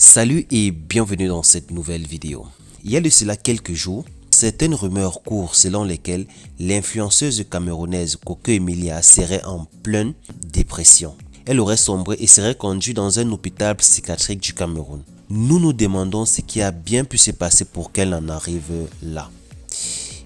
Salut et bienvenue dans cette nouvelle vidéo. Il y a de cela quelques jours, certaines rumeurs courent selon lesquelles l'influenceuse camerounaise Coco Emilia serait en pleine dépression. Elle aurait sombré et serait conduite dans un hôpital psychiatrique du Cameroun. Nous nous demandons ce qui a bien pu se passer pour qu'elle en arrive là.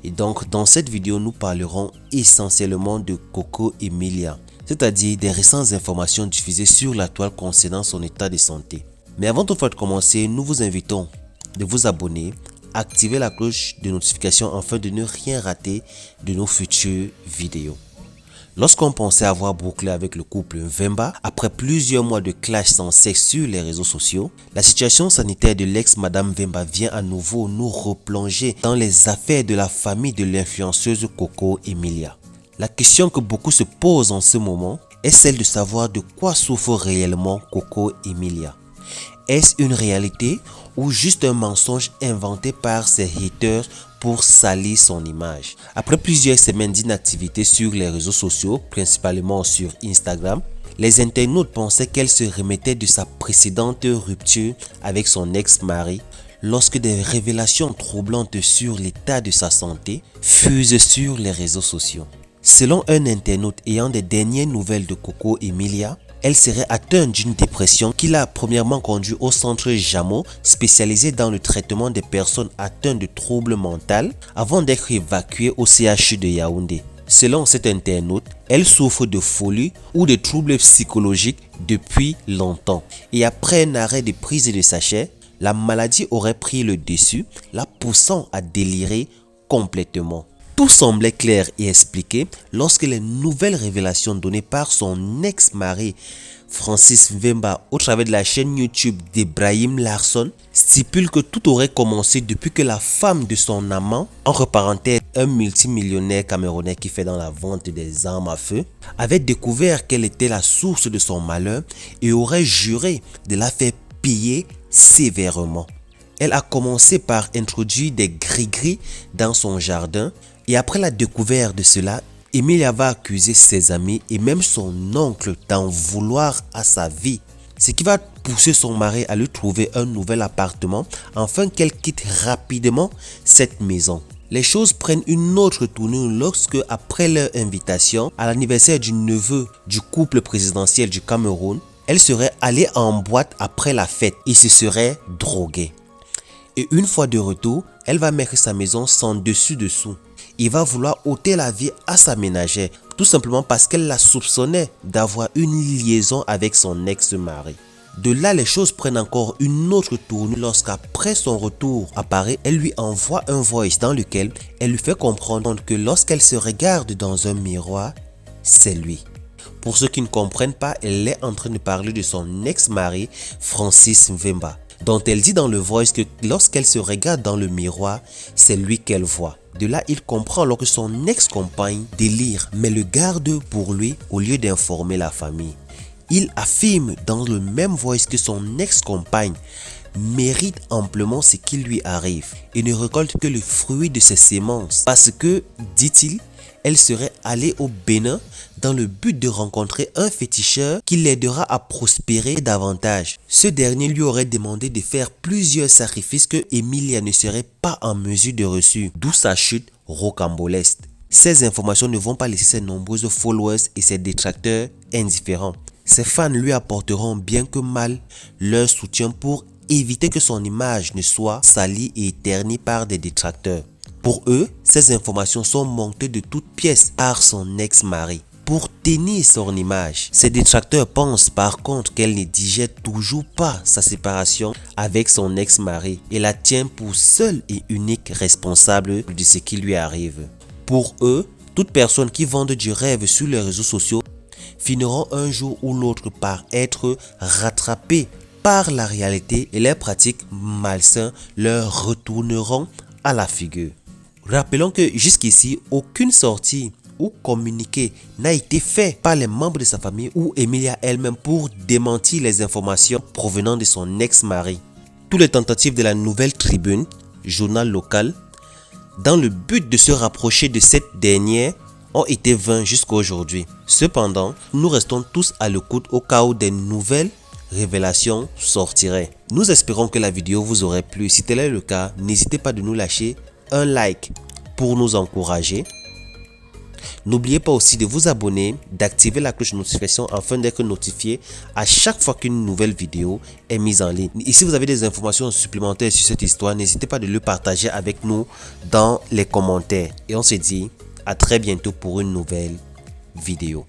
Et donc dans cette vidéo, nous parlerons essentiellement de Coco Emilia, c'est-à-dire des récentes informations diffusées sur la toile concernant son état de santé. Mais avant toutefois de commencer, nous vous invitons de vous abonner, activer la cloche de notification afin de ne rien rater de nos futures vidéos. Lorsqu'on pensait avoir bouclé avec le couple Mvemba, après plusieurs mois de clash sans sexe sur les réseaux sociaux, la situation sanitaire de l'ex-madame Mvemba vient à nouveau nous replonger dans les affaires de la famille de l'influenceuse Coco Emilia. La question que beaucoup se posent en ce moment est celle de savoir de quoi souffre réellement Coco Emilia. Est-ce une réalité ou juste un mensonge inventé par ses haters pour salir son image? Après plusieurs semaines d'inactivité sur les réseaux sociaux, principalement sur Instagram, les internautes pensaient qu'elle se remettait de sa précédente rupture avec son ex-mari lorsque des révélations troublantes sur l'état de sa santé fusent sur les réseaux sociaux. Selon un internaute ayant des dernières nouvelles de Coco Emilia, elle serait atteinte d'une dépression qui l'a premièrement conduit au centre Jamo, spécialisé dans le traitement des personnes atteintes de troubles mentaux, avant d'être évacuée au CHU de Yaoundé. Selon cet internaute, elle souffre de folie ou de troubles psychologiques depuis longtemps. Et après un arrêt de prise de sachet, la maladie aurait pris le dessus, la poussant à délirer complètement. Tout semblait clair et expliqué lorsque les nouvelles révélations données par son ex-mari Francis Mvemba au travers de la chaîne YouTube d'Ibrahim Larson stipulent que tout aurait commencé depuis que la femme de son amant, entre parenthèses un multimillionnaire camerounais qui fait dans la vente des armes à feu, avait découvert qu'elle était la source de son malheur et aurait juré de la faire payer sévèrement. Elle a commencé par introduire des gris-gris dans son jardin. Et après la découverte de cela, Emilia va accuser ses amis et même son oncle d'en vouloir à sa vie. Ce qui va pousser son mari à lui trouver un nouvel appartement afin qu'elle quitte rapidement cette maison. Les choses prennent une autre tournure lorsque, après leur invitation à l'anniversaire du neveu du couple présidentiel du Cameroun, elle serait allée en boîte après la fête et se serait droguée. Et une fois de retour, elle va mettre sa maison sans dessus-dessous. Il va vouloir ôter la vie à sa ménagère, tout simplement parce qu'elle la soupçonnait d'avoir une liaison avec son ex-mari. De là, les choses prennent encore une autre tournure lorsqu'après son retour à Paris, elle lui envoie un voice dans lequel elle lui fait comprendre que lorsqu'elle se regarde dans un miroir, c'est lui. Pour ceux qui ne comprennent pas, elle est en train de parler de son ex-mari Francis Mvemba, dont elle dit dans le voice que lorsqu'elle se regarde dans le miroir, c'est lui qu'elle voit. De là, il comprend alors que son ex-compagne délire, mais le garde pour lui au lieu d'informer la famille. Il affirme dans le même voice que son ex-compagne mérite amplement ce qui lui arrive et ne récolte que le fruit de ses sémences parce que, dit-il, elle serait allée au Bénin dans le but de rencontrer un féticheur qui l'aidera à prospérer davantage. Ce dernier lui aurait demandé de faire plusieurs sacrifices que Emilia ne serait pas en mesure de reçu, d'où sa chute rocambolesque. Ces informations ne vont pas laisser ses nombreux followers et ses détracteurs indifférents. Ses fans lui apporteront bien que mal leur soutien pour éviter que son image ne soit salie et ternie par des détracteurs. Pour eux, ces informations sont montées de toutes pièces par son ex-mari. Pour tenir son image, ses détracteurs pensent par contre qu'elle ne digère toujours pas sa séparation avec son ex-mari et la tient pour seule et unique responsable de ce qui lui arrive. Pour eux, toute personne qui vend du rêve sur les réseaux sociaux finiront un jour ou l'autre par être rattrapées par la réalité et leurs pratiques malsaines leur retourneront à la figure. Rappelons que jusqu'ici, aucune sortie ou communiqué n'a été fait par les membres de sa famille ou Emilia elle-même pour démentir les informations provenant de son ex-mari. Toutes les tentatives de la Nouvelle Tribune, journal local, dans le but de se rapprocher de cette dernière, ont été vains jusqu'à aujourd'hui. Cependant, nous restons tous à l'écoute au cas où des nouvelles révélation sortirait. Nous espérons que la vidéo vous aurait plu. Si tel est le cas, n'hésitez pas de nous lâcher un like pour nous encourager. N'oubliez pas aussi de vous abonner, d'activer la cloche de notification afin d'être notifié à chaque fois qu'une nouvelle vidéo est mise en ligne. Et si vous avez des informations supplémentaires sur cette histoire, n'hésitez pas de le partager avec nous dans les commentaires. Et on se dit à très bientôt pour une nouvelle vidéo.